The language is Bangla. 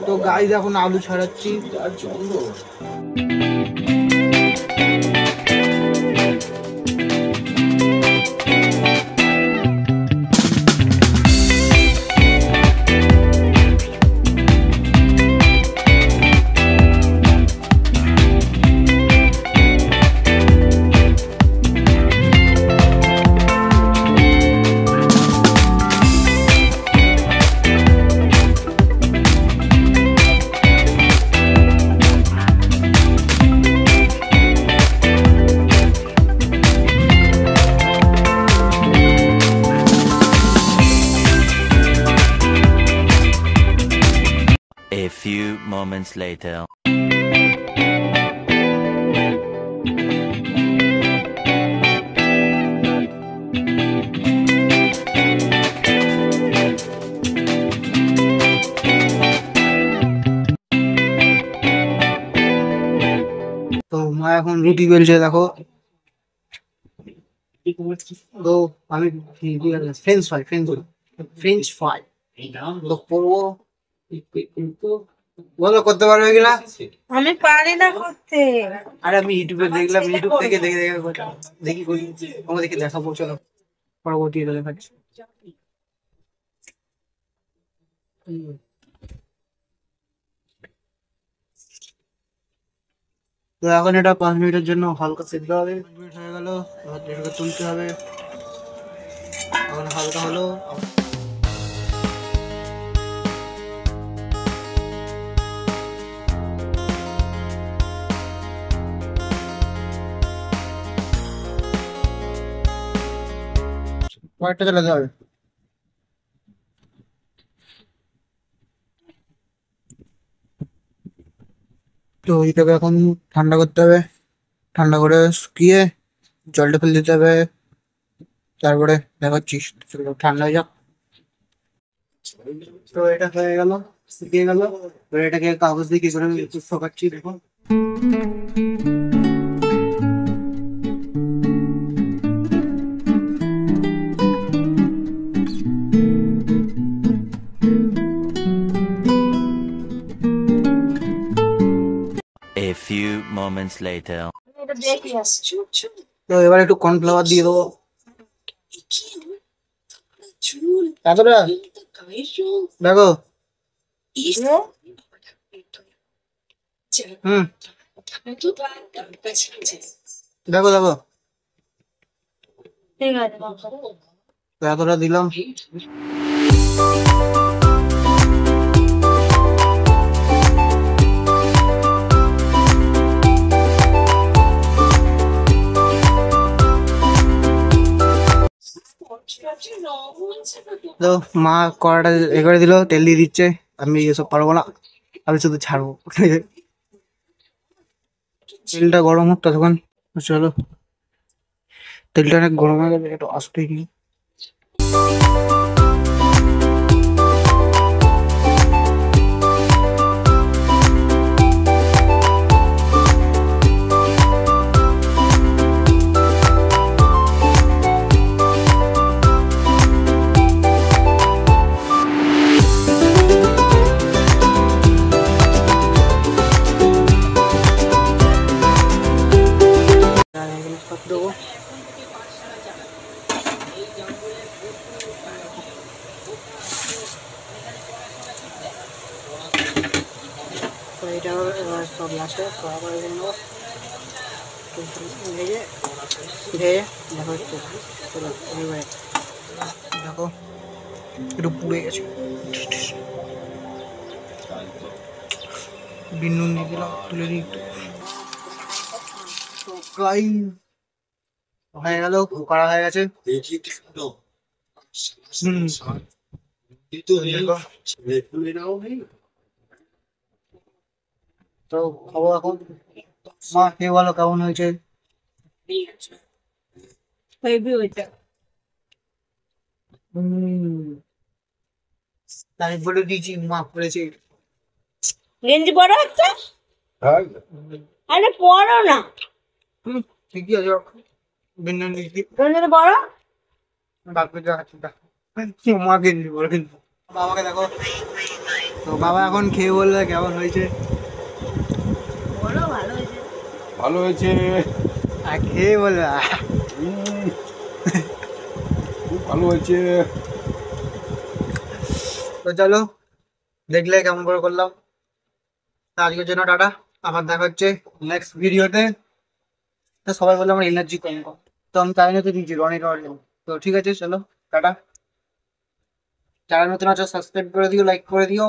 তো গাইস এখন আলু ছাড়াচ্ছি। A few moments later. তো মা এখন রুটি বেলছে দেখো। তো আমি ফ্রেঞ্চ ফ্রাই তো করবো। বলো করতে পারবে কিনা? আমি পারি না করতে। আরে আমি ইউটিউবে দেখলাম, ইউটিউব থেকে দেখে দেখে দেখি করি, তোমাদেরকে দেখাবো। চলো পরবর্তী দেখাচ্ছি। তো এখন এটা 5 মিনিটের জন্য হালকা সিদ্ধ হবে। 5 মিনিট হয়ে গেল, এবার এটাকে তুলতে হবে। এখন হালকা হলো। কয়েকটা চালাতে হবে। তো এটাকে এখন ঠান্ডা করতে হবে। ঠান্ডা করে শুকিয়ে জলটা ফেলে দিতে হবে। তারপরে দেখাচ্ছিস, চলো ঠান্ডা হয়ে যাক। তো এটা হয়ে গেল, শুকিয়ে গেল। এবার এটাকে কাগজ দিয়ে কি করে একটু শুকাচ্ছি দেখুন। A few moments later. এটা দেখি আসছি। তো এবার একটু কর্নফ্লাওয়ার দিয়ে দেবো। এতটা দেখো। হুম দেখো দেখো, ঠিক আছে তো এতটা দিলাম। তো মা কড়াটা এ করে দিল, তেল দিয়ে দিচ্ছে। আমি এসব পারবো না, আমি শুধু ছাড়বো। তেলটা গরম হোক ততক্ষণ। চলো, তেলটা অনেক গরম হয়ে গেছে, একটু আস্তে দিই। দেবো। তো এটা এবার সব লাস্টে কড়া করে নেবো। ভেজে ভেজে দেখো একটু, চলো এবারে দেখো একটু পুড়ে গেছে। বিনুন দিয়ে দিলাম, তুলে দিই একটু। তো প্রায় হয়ে গেল, করা হয়ে গেছে। তো খাবো এখন। মা কে বলো কেমন হয়েছে? তারিখ বলে দিয়েছি, মা করেছে। গেঞ্জি পরো একটা। আরে পরো না। ঠিকই আছে, বিনুন দিচ্ছি। গেঞ্জি পরো। বাকি দেখাচ্ছি, মা গেঞ্জি বলে কিন্তু। বাবাকে দেখো। তো বাবা এখন খেয়ে বলবে কেমন হয়েছে। বলো ভালো হয়েছে। ভালো হয়েছে। আর খেয়ে বলবে হুম, খুব ভালো হয়েছে। তো চলো, দেখলে কেমন করে করলাম। তো আজকের জন্য টাটা, আবার দেখা হচ্ছে নেক্সট ভিডিওতে। তো সবাই বলে আমার এনার্জি কম কম, তো আমি তাই না তো দিচ্ছি রনি রনি। তো ঠিক আছে, চলো টাটা। যারা নতুন আছো সাবস্ক্রাইব করে দিও, লাইক করে দিও।